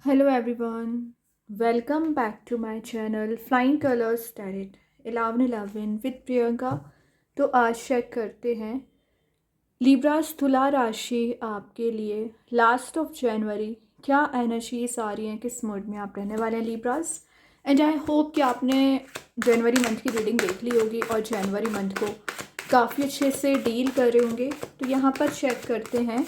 Hello everyone, welcome back to my channel Flying Colors Tarot 1111 with Priyanka। तो आज check करते हैं Libras तुला राशि आपके लिए लास्ट ऑफ जनवरी क्या एनर्जीज आ रही हैं, किस मोड में आप रहने वाले हैं लिब्रास। एंड आई होप कि आपने जनवरी मंथ की रीडिंग देख ली होगी और जनवरी मंथ को काफ़ी अच्छे से डील कर रहे होंगे। तो यहाँ पर चेक करते हैं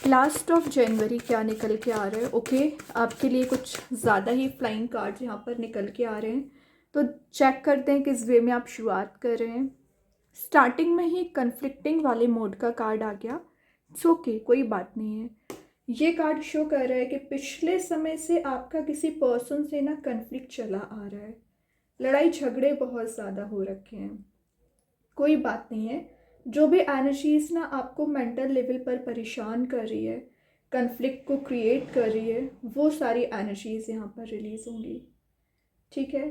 लास्ट ऑफ जनवरी क्या निकल के आ रहे हैं। ओके, आपके लिए कुछ ज़्यादा ही फ्लाइंग कार्ड्स यहाँ पर निकल के आ रहे हैं। तो चेक करते हैं किस वे में आप शुरुआत कर रहे हैं। स्टार्टिंग में ही कन्फ्लिक्टिंग वाले मोड का कार्ड आ गया। इट्स ओके, कोई बात नहीं है। ये कार्ड शो कर रहा है कि पिछले समय से आपका किसी पर्सन से ना कन्फ्लिक्ट चला आ रहा है, लड़ाई झगड़े बहुत ज़्यादा हो रखे हैं। कोई बात नहीं है, जो भी एनर्जीज ना आपको मेंटल लेवल पर परेशान कर रही है, कन्फ्लिक्ट को क्रिएट कर रही है, वो सारी एनर्जीज यहाँ पर रिलीज होंगी। ठीक है,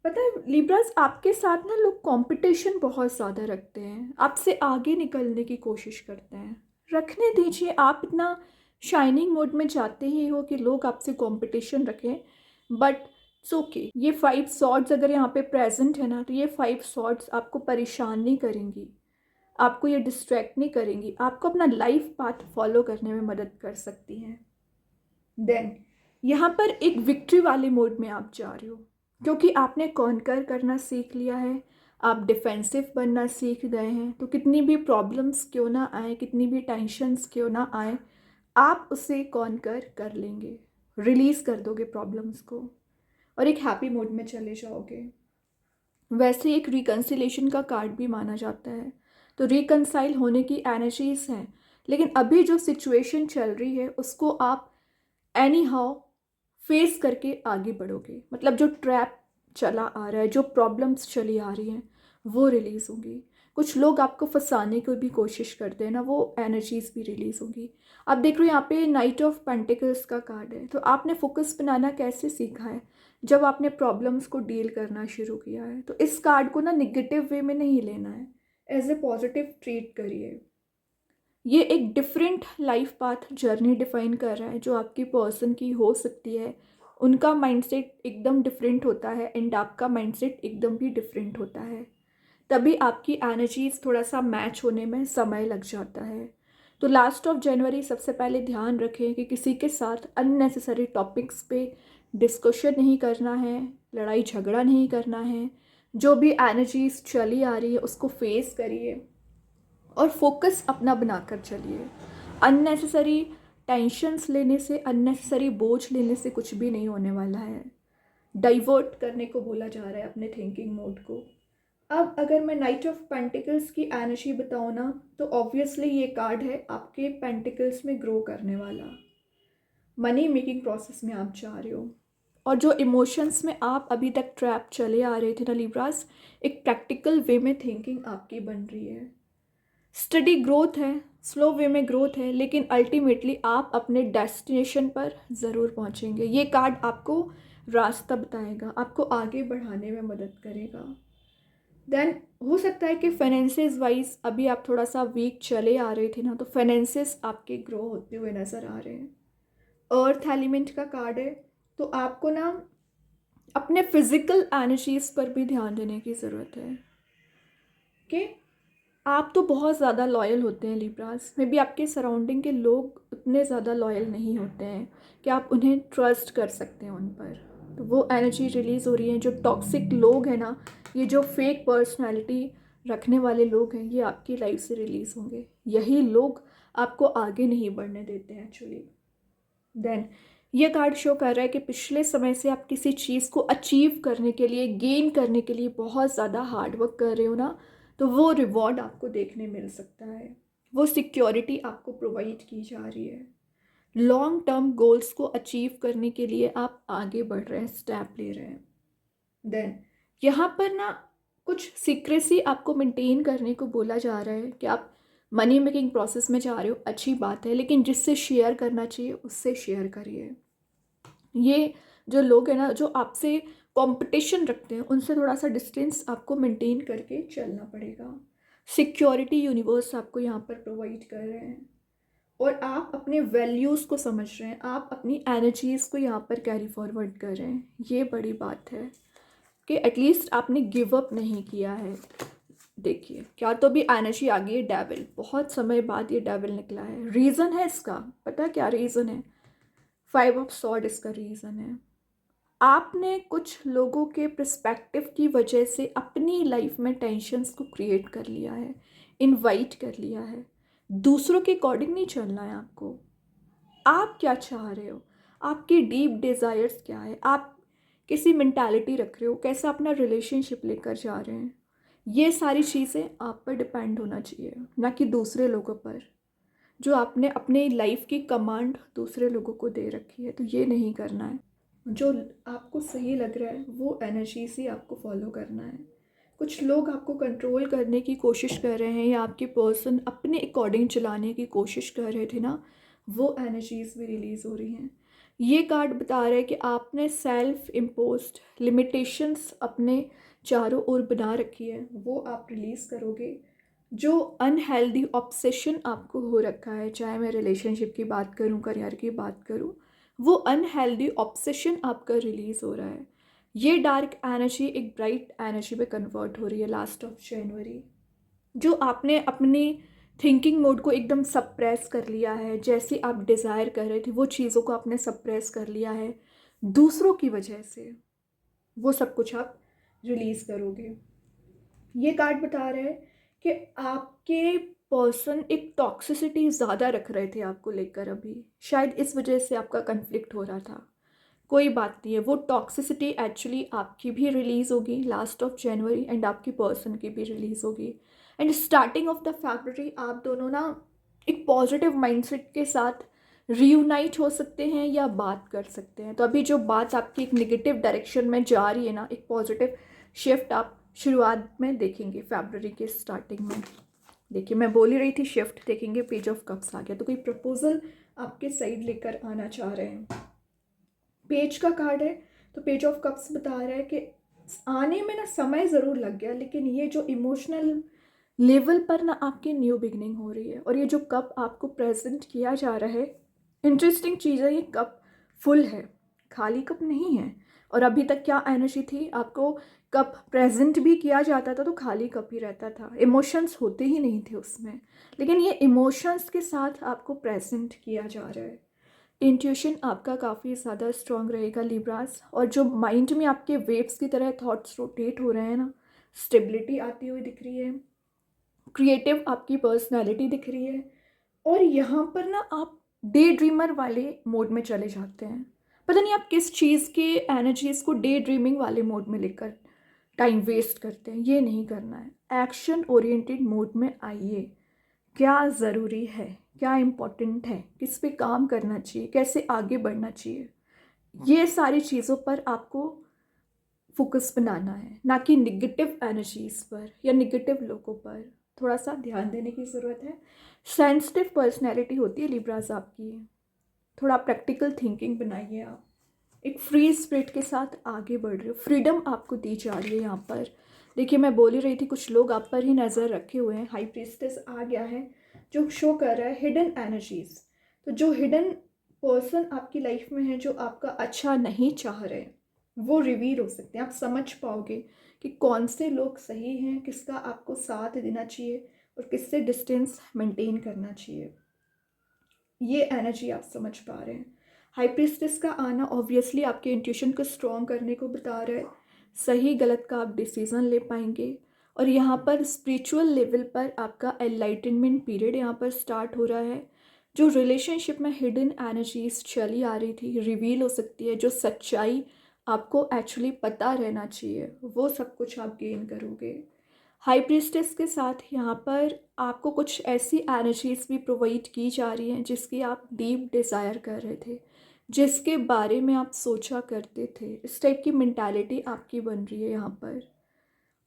पता है लिब्रास आपके साथ ना लोग कंपटीशन बहुत ज़्यादा रखते हैं, आपसे आगे निकलने की कोशिश करते हैं। रखने दीजिए, आप इतना शाइनिंग मोड में चाहते ही हो कि लोग आपसे कंपटीशन रखें, बट इट्स ओके। ये 5 सॉर्ड्स अगर यहाँ पे प्रेजेंट है ना, तो ये 5 सॉर्ड्स आपको परेशान नहीं करेंगी, आपको ये डिस्ट्रैक्ट नहीं करेंगी, आपको अपना लाइफ पाथ फॉलो करने में मदद कर सकती हैं। देन यहाँ पर एक विक्ट्री वाले मोड में आप जा रहे हो, क्योंकि आपने कॉन्कर करना सीख लिया है, आप डिफेंसिव बनना सीख गए हैं। तो कितनी भी प्रॉब्लम्स क्यों ना आए, कितनी भी टेंशन्स क्यों ना आए, आप उसे कॉन्कर कर लेंगे, रिलीज़ कर दोगे प्रॉब्लम्स को और एक हैप्पी मोड में चले जाओगे। वैसे एक रिकन्सिलेशन का कार्ड भी माना जाता है, तो रिकन्साइल होने की एनर्जीज हैं, लेकिन अभी जो सिचुएशन चल रही है उसको आप एनी हाउ फेस करके आगे बढ़ोगे। मतलब जो ट्रैप चला आ रहा है, जो प्रॉब्लम्स चली आ रही हैं, वो रिलीज़ होंगी। कुछ लोग आपको फंसाने की भी कोशिश करते हैं ना, वो एनर्जीज भी रिलीज़ होंगी। आप देख रहे हो यहाँ पे नाइट ऑफ पेंटिकल्स का कार्ड है। तो आपने फोकस बनाना कैसे सीखा है जब आपने प्रॉब्लम्स को डील करना शुरू किया है। तो इस कार्ड को ना निगेटिव वे में नहीं लेना है, एज ए पॉजिटिव ट्रीट करिए। ये एक different life path journey define कर रहा है जो आपकी पर्सन की हो सकती है। उनका माइंडसेट एकदम डिफरेंट होता है एंड आपका माइंडसेट एकदम भी डिफरेंट होता है, तभी आपकी एनर्जीज थोड़ा सा मैच होने में समय लग जाता है। तो लास्ट ऑफ जनवरी सबसे पहले ध्यान रखें कि किसी के साथ अननेसेसरी टॉपिक्स पे डिस्कशन नहीं करना है, लड़ाई झगड़ा नहीं करना है। जो भी एनर्जीज चली आ रही है उसको फेस करिए और फोकस अपना बनाकर चलिए। अननेसेसरी टेंशन्स लेने से, अननेसेसरी बोझ लेने से कुछ भी नहीं होने वाला है। डाइवर्ट करने को बोला जा रहा है अपने थिंकिंग मोड को। अब अगर मैं नाइट ऑफ पेंटिकल्स की एनर्जी बताऊँ ना, तो ऑब्वियसली ये कार्ड है आपके पेंटिकल्स में ग्रो करने वाला। मनी मेकिंग प्रोसेस में आप जा रहे हो, और जो इमोशंस में आप अभी तक ट्रैप चले आ रहे थे ना लिब्रास, एक प्रैक्टिकल वे में थिंकिंग आपकी बन रही है। स्टडी ग्रोथ है, स्लो वे में ग्रोथ है, लेकिन अल्टीमेटली आप अपने डेस्टिनेशन पर ज़रूर पहुंचेंगे। ये कार्ड आपको रास्ता बताएगा, आपको आगे बढ़ाने में मदद करेगा। देन हो सकता है कि फाइनेंसेस वाइज अभी आप थोड़ा सा वीक चले आ रहे थे ना, तो फाइनेंसेस आपके ग्रो होते हुए नज़र आ रहे हैं। अर्थ एलिमेंट का कार्ड है, तो आपको ना अपने फिजिकल एनर्जीज पर भी ध्यान देने की ज़रूरत है कि आप तो बहुत ज़्यादा लॉयल होते हैं लिब्रास, मे बी आपके सराउंडिंग के लोग उतने ज़्यादा लॉयल नहीं होते हैं कि आप उन्हें ट्रस्ट कर सकते हैं उन पर। तो वो एनर्जी रिलीज़ हो रही है। जो टॉक्सिक लोग हैं ना, ये जो फेक पर्सनालिटी रखने वाले लोग हैं, ये आपकी लाइफ से रिलीज़ होंगे। यही लोग आपको आगे नहीं बढ़ने देते हैं एक्चुअली। देन ये कार्ड शो कर रहा है कि पिछले समय से आप किसी चीज़ को अचीव करने के लिए, गेन करने के लिए बहुत ज़्यादा हार्ड वर्क कर रहे हो ना, तो वो रिवॉर्ड आपको देखने मिल सकता है। वो सिक्योरिटी आपको प्रोवाइड की जा रही है। लॉन्ग टर्म गोल्स को अचीव करने के लिए आप आगे बढ़ रहे हैं, स्टेप ले रहे हैं। देन यहाँ पर ना कुछ सीक्रेसी आपको मेंटेन करने को बोला जा रहा है कि आप मनी मेकिंग प्रोसेस में जा रहे हो, अच्छी बात है, लेकिन जिससे शेयर करना चाहिए उससे शेयर करिए। ये जो लोग हैं ना जो आपसे कंपटीशन रखते हैं, उनसे थोड़ा सा डिस्टेंस आपको मेंटेन करके चलना पड़ेगा। सिक्योरिटी यूनिवर्स आपको यहाँ पर प्रोवाइड कर रहे हैं। और आप अपने वैल्यूज़ को समझ रहे हैं, आप अपनी एनर्जीज़ को यहाँ पर कैरी फॉरवर्ड कर रहे हैं। ये बड़ी बात है कि एटलीस्ट आपने गिव अप नहीं किया है। देखिए क्या तो भी एनर्जी आ गई है, डेविल, बहुत समय बाद ये डेविल निकला है। रीज़न है इसका, पता क्या रीज़न है? 5 ऑफ सॉर्ड इसका रीज़न है। आपने कुछ लोगों के पर्सपेक्टिव की वजह से अपनी लाइफ में टेंशन्स को क्रिएट कर लिया है, इनवाइट कर लिया है। दूसरों के अकॉर्डिंग नहीं चलना है आपको। आप क्या चाह रहे हो, आपकी डीप डिज़ायर्स क्या है, आप कैसी मेंटालिटी रख रहे हो, कैसा अपना रिलेशनशिप लेकर जा रहे हैं, ये सारी चीज़ें आप पर डिपेंड होना चाहिए, ना कि दूसरे लोगों पर। जो आपने अपने लाइफ की कमांड दूसरे लोगों को दे रखी है, तो ये नहीं करना है। जो आपको सही लग रहा है वो एनर्जी से आपको फॉलो करना है। कुछ लोग आपको कंट्रोल करने की कोशिश कर रहे हैं या आपके पर्सन अपने अकॉर्डिंग चलाने की कोशिश कर रहे थे ना, वो एनर्जीज़ भी रिलीज़ हो रही हैं। ये कार्ड बता रहा है कि आपने सेल्फ इम्पोज्ड लिमिटेशंस अपने चारों ओर बना रखी है, वो आप रिलीज़ करोगे। जो अनहेल्दी ऑब्सेशन आपको हो रखा है, चाहे मैं रिलेशनशिप की बात करूं, करियर की बात करूं, वो अनहेल्दी ऑब्सेशन आपका रिलीज़ हो रहा है। ये डार्क एनर्जी एक ब्राइट एनर्जी में कन्वर्ट हो रही है लास्ट ऑफ जनवरी। जो आपने अपनी थिंकिंग मोड को एकदम सप्रेस कर लिया है, जैसे आप डिज़ायर कर रहे थे वो चीज़ों को आपने सप्रेस कर लिया है दूसरों की वजह से, वो सब कुछ आप रिलीज़ करोगे। ये कार्ड बता रहा है कि आपके पर्सन एक टॉक्सिसिटी ज़्यादा रख रहे थे आपको लेकर, अभी शायद इस वजह से आपका कन्फ्लिक्ट हो रहा था। कोई बात नहीं है, वो टॉक्सिसिटी एक्चुअली आपकी भी रिलीज़ होगी लास्ट ऑफ जनवरी एंड आपकी पर्सन की भी रिलीज़ होगी। एंड स्टार्टिंग ऑफ द फरवरी आप दोनों ना एक पॉजिटिव माइंडसेट के साथ रीयूनाइट हो सकते हैं या बात कर सकते हैं। तो अभी जो बात आपकी एक नेगेटिव डायरेक्शन में जा रही है ना, एक पॉजिटिव शिफ्ट आप शुरुआत में देखेंगे फरवरी के स्टार्टिंग में। देखिए मैं बोल ही रही थी शिफ्ट देखेंगे, पेज ऑफ कप्स आ गया, तो कोई प्रपोजल आपके साइड लेकर आना चाह रहे हैं। पेज का कार्ड है तो पेज ऑफ कप्स बता रहा है कि आने में ना समय ज़रूर लग गया, लेकिन ये जो इमोशनल लेवल पर ना आपकी न्यू बिगनिंग हो रही है। और ये जो कप आपको प्रेजेंट किया जा रहा है, इंटरेस्टिंग चीज़ है, ये कप फुल है, खाली कप नहीं है। और अभी तक क्या एनर्जी थी, आपको कप प्रेजेंट भी किया जाता था तो खाली कप ही रहता था, इमोशंस होते ही नहीं थे उसमें। लेकिन ये इमोशंस के साथ आपको प्रेजेंट किया जा रहा है। इंट्यूशन आपका काफ़ी ज़्यादा स्ट्रॉन्ग रहेगा लिब्रास, और जो माइंड में आपके वेव्स की तरह थॉट्स रोटेट हो रहे हैं ना, स्टेबिलिटी आती हुई दिख रही है, क्रिएटिव आपकी पर्सनालिटी दिख रही है। और यहाँ पर ना आप डे ड्रीमर वाले मोड में चले जाते हैं। पता नहीं आप किस चीज़ के एनर्जीज़ को डे ड्रीमिंग वाले मोड में लेकर टाइम वेस्ट करते हैं, ये नहीं करना है। एक्शन ओरिएंटेड मोड में आइए। क्या ज़रूरी है, क्या इम्पोर्टेंट है, किस पे काम करना चाहिए, कैसे आगे बढ़ना चाहिए, ये सारी चीज़ों पर आपको फोकस बनाना है, ना कि निगेटिव एनर्जीज़ पर या निगेटिव लोगों पर। थोड़ा सा ध्यान देने की ज़रूरत है। सेंसिटिव पर्सनैलिटी होती है लिब्रास आपकी, थोड़ा प्रैक्टिकल थिंकिंग बनाइए। आप एक फ्री स्पिरिट के साथ आगे बढ़ रहे हो, फ्रीडम आपको दी जा रही है यहाँ पर। देखिए मैं बोल ही रही थी कुछ लोग आप पर ही नज़र रखे हुए हैं। हाई प्रीस्टेस आ गया है जो शो कर रहा है हिडन एनर्जीज। तो जो हिडन पर्सन आपकी लाइफ में है, जो आपका अच्छा नहीं चाह रहे, वो रिवील हो सकते हैं। आप समझ पाओगे कि कौन से लोग सही हैं, किसका आपको साथ देना चाहिए और किससे डिस्टेंस मेंटेन करना चाहिए। ये एनर्जी आप समझ पा रहे हैं। हाई प्रीस्टेस का आना ऑब्वियसली आपके इंट्यूशन को स्ट्रॉन्ग करने को बता रहा है। सही गलत का आप डिसीज़न ले पाएंगे। और यहाँ पर स्पिरिचुअल लेवल पर आपका एनलाइटनमेंट पीरियड यहाँ पर स्टार्ट हो रहा है। जो रिलेशनशिप में हिडन एनर्जीज चली आ रही थी रिवील हो सकती है। जो सच्चाई आपको एक्चुअली पता रहना चाहिए वो सब कुछ आप गेन करोगे। हाई प्रीस्टेस के साथ यहाँ पर आपको कुछ ऐसी एनर्जीज भी प्रोवाइड की जा रही हैं जिसकी आप डीप डिज़ायर कर रहे थे, जिसके बारे में आप सोचा करते थे। इस टाइप की मेंटालिटी आपकी बन रही है यहाँ पर।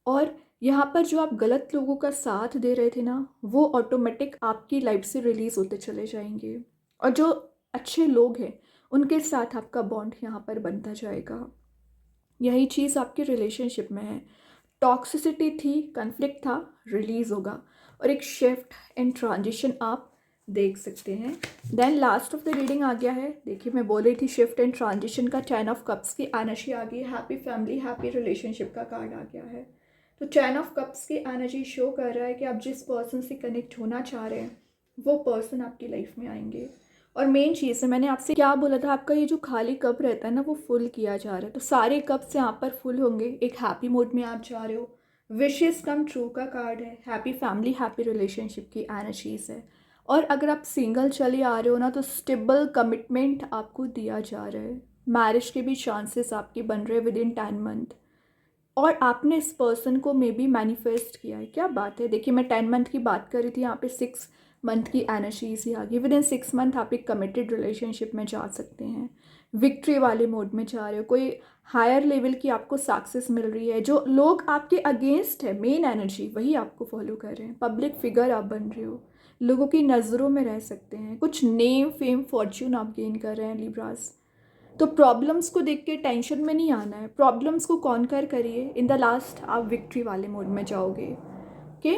और यहाँ पर जो आप गलत लोगों का साथ दे रहे थे ना, वो ऑटोमेटिक आपकी लाइफ से रिलीज़ होते चले जाएंगे। और जो अच्छे लोग हैं उनके साथ आपका बॉन्ड यहाँ पर बनता जाएगा। यही चीज़ आपके रिलेशनशिप में है। टॉक्सिसिटी थी, कन्फ्लिक्ट था, रिलीज़ होगा। और एक शिफ्ट एंड ट्रांजिशन आप देख सकते हैं। Then last of the reading आ गया है। देखिए मैं बोल रही थी शिफ्ट एंड ट्रांजिशन का 10 ऑफ कप्स की एनर्जी आ गई। हैप्पी फैमिली हैप्पी रिलेशनशिप का कार्ड आ गया है। तो 10 ऑफ कप्स की एनर्जी शो कर रहा है कि आप जिस पर्सन से कनेक्ट होना चाह रहे हैं वो पर्सन आपकी लाइफ में आएंगे। और मेन चीज़ है, मैंने आपसे क्या बोला था, आपका ये जो खाली कप रहता है ना वो फुल किया जा रहा है। तो सारे कप्स यहाँ पर फुल होंगे। एक हैप्पी मूड में आप जा रहे हो। विशेस कम ट्रू का कार्ड है। हैप्पी फैमिली हैप्पी रिलेशनशिप की एनर्जीज है। और अगर आप सिंगल चले आ रहे हो ना तो स्टेबल कमिटमेंट आपको दिया जा रहा है। मैरिज के भी चांसेस आपके बन रहे हैं विद इन 10 मंथ। और आपने इस पर्सन को मे बी मैनिफेस्ट किया है। क्या बात है। देखिए मैं 10 मंथ की बात कर रही थी, यहाँ पे 6 मंथ की एनर्जीज ही आ गई। विद इन 6 मंथ आप एक कमिटेड रिलेशनशिप में जा सकते हैं। विक्ट्री वाले मोड में जा रहे हो। कोई हायर लेवल की आपको सक्सेस मिल रही है। जो लोग आपके अगेंस्ट है मेन एनर्जी वही आपको फॉलो कर रहे हैं। पब्लिक फिगर आप बन रहे हो। लोगों की नज़रों में रह सकते हैं। कुछ नेम फेम फॉर्च्यून आप गेन कर रहे हैं लिब्रास। तो प्रॉब्लम्स को देख के टेंशन में नहीं आना है। प्रॉब्लम्स को कॉन्कर करिए। इन द लास्ट आप विक्ट्री वाले मोड में जाओगे। ओके,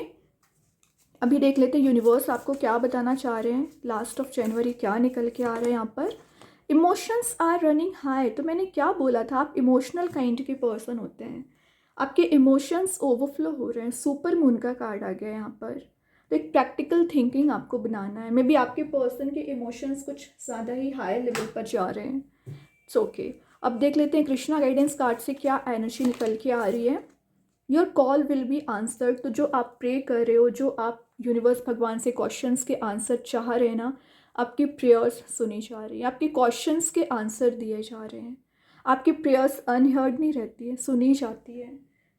अभी देख लेते हैं यूनिवर्स आपको क्या बताना चाह रहे हैं। लास्ट ऑफ जनवरी क्या निकल के आ रहा है यहाँ पर। Emotions are running high. तो मैंने क्या बोला था, आप इमोशनल काइंड के पर्सन होते हैं। आपके इमोशंस ओवरफ्लो हो रहे हैं। सुपर मून का कार्ड आ गया है यहाँ पर। तो एक प्रैक्टिकल थिंकिंग आपको बनाना है। मे बी आपके पर्सन के इमोशंस कुछ ज़्यादा ही हाई लेवल पर जा रहे हैं। It's okay. अब देख लेते हैं कृष्णा गाइडेंस कार्ड से क्या एनर्जी निकल के आ रही है। Your call will be answered. तो जो आप प्रे कर रहे हो, जो आप यूनिवर्स भगवान से क्वेश्चंस के आंसर चाह रहे हैं ना, आपकी प्रेयर्स सुनी जा रही है। आपके क्वेश्चंस के आंसर दिए जा रहे हैं। आपकी प्रेयर्स अनहर्ड नहीं रहती है, सुनी जाती है।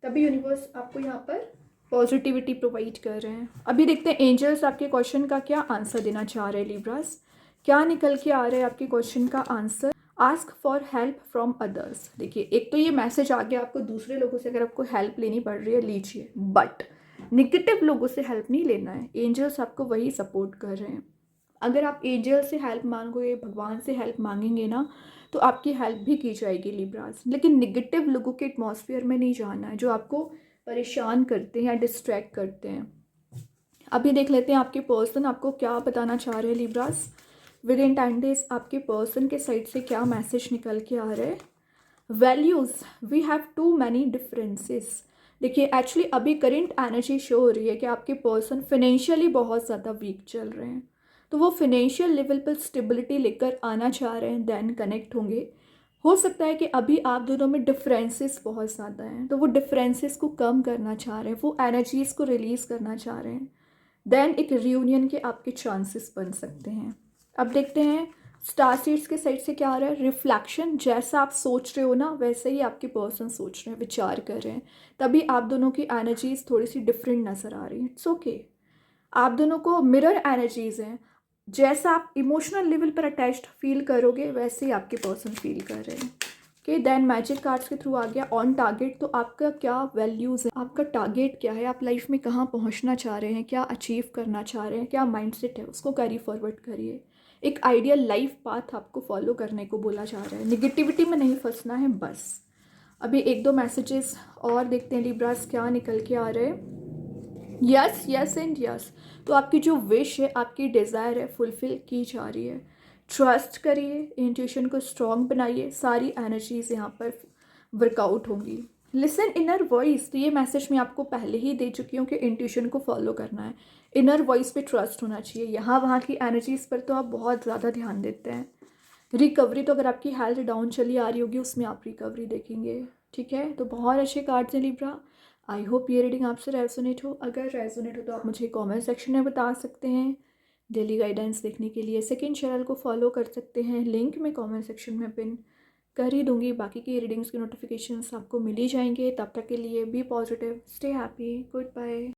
तभी यूनिवर्स आपको यहाँ पर पॉजिटिविटी प्रोवाइड कर रहे हैं। अभी देखते हैं एंजल्स आपके क्वेश्चन का क्या आंसर देना चाह रहे हैं लिब्रास। क्या निकल के आ रहा है आपके क्वेश्चन का answer. Ask for help from others. देखिए एक तो ये मैसेज आ गया आपको, दूसरे लोगों से अगर आपको हेल्प लेनी पड़ रही है लीजिए, बट निगेटिव लोगों से हेल्प नहीं लेना है। एंजल्स आपको वही सपोर्ट कर रहे हैं। अगर आप एंजल से हेल्प मांगोगे, भगवान से हेल्प मांगेंगे ना, तो आपकी हेल्प भी की जाएगी लिब्रास। लेकिन निगेटिव लोगों के एटमॉस्फेयर में नहीं जाना है जो आपको परेशान करते हैं या डिस्ट्रैक्ट करते हैं। अभी देख लेते हैं आपके पर्सन आपको क्या बताना चाह रहे हैं लिब्रास। विद इन 10 डेज आपके पर्सन के साइड से क्या मैसेज निकल के आ रहे हैं। Values, we have too many differences. देखिए एक्चुअली अभी करेंट एनर्जी शो हो रही है कि आपके पर्सन फिनेंशियली बहुत ज़्यादा वीक चल रहे हैं। तो वो फिनेंशियल लेवल पर स्टेबिलिटी लेकर आना चाह रहे हैं, देन कनेक्ट होंगे। हो सकता है कि अभी आप दोनों में डिफरेंसेस बहुत ज़्यादा हैं, तो वो डिफरेंसेस को कम करना चाह रहे हैं, वो एनर्जीज़ को रिलीज़ करना चाह रहे हैं। देन एक रियूनियन के आपके चांसेस बन सकते हैं। अब देखते हैं स्टार सीड्स के साइड से क्या आ रहा है। रिफ्लेक्शन, जैसा आप सोच रहे हो ना वैसे ही आपके पर्सन सोच रहे हैं, विचार कर रहे हैं। तभी आप दोनों की एनर्जीज थोड़ी सी डिफरेंट नज़र आ रही हैं। It's okay. आप दोनों को मिरर एनर्जीज हैं। जैसा आप इमोशनल लेवल पर अटैच्ड फील करोगे वैसे ही आपके पर्सन फील कर रहे हैं। ओके, देन मैजिक कार्ड्स के थ्रू आ गया ऑन टारगेट। तो आपका क्या वैल्यूज़ है, आपका टारगेट क्या है, आप लाइफ में कहाँ पहुँचना चाह रहे हैं, क्या अचीव करना चाह रहे हैं, क्या माइंडसेट है, उसको कैरी फॉरवर्ड करिए। एक आइडियल लाइफ पाथ आपको फॉलो करने को बोला जा रहा है। निगेटिविटी में नहीं फंसना है बस। अभी एक दो मैसेजेस और देखते हैं लिब्रास क्या निकल के आ रहे हैं। Yes yes and yes. तो आपकी जो विश है, आपकी डिज़ायर है, फुलफिल की जा रही है। ट्रस्ट करिए, इंट्यूशन को स्ट्रॉन्ग बनाइए, सारी एनर्जीज यहाँ पर वर्कआउट होंगी। Listen inner voice. तो ये मैसेज मैं आपको पहले ही दे चुकी हूँ कि इंट्यूशन को फॉलो करना है। इनर वॉइस पे ट्रस्ट होना चाहिए। यहाँ वहाँ की एनर्जीज पर तो आप बहुत ज़्यादा ध्यान देते हैं। रिकवरी, तो अगर आपकी हेल्थ डाउन चली आ रही होगी उसमें आप रिकवरी देखेंगे। ठीक है, तो बहुत अच्छे कार्ड्स हैं लिब्रा। आई होप ये रीडिंग आपसे रेजोनेट हो। अगर रेजोनेट हो तो आप मुझे कमेंट सेक्शन में बता सकते हैं। डेली गाइडेंस देखने के लिए सेकंड चैनल को फॉलो कर सकते हैं, लिंक मैं कमेंट सेक्शन में पिन कर ही दूंगी। बाकी की रीडिंग्स के नोटिफिकेशंस आपको मिल ही जाएंगे। तब तक के लिए be positive, stay happy, good bye.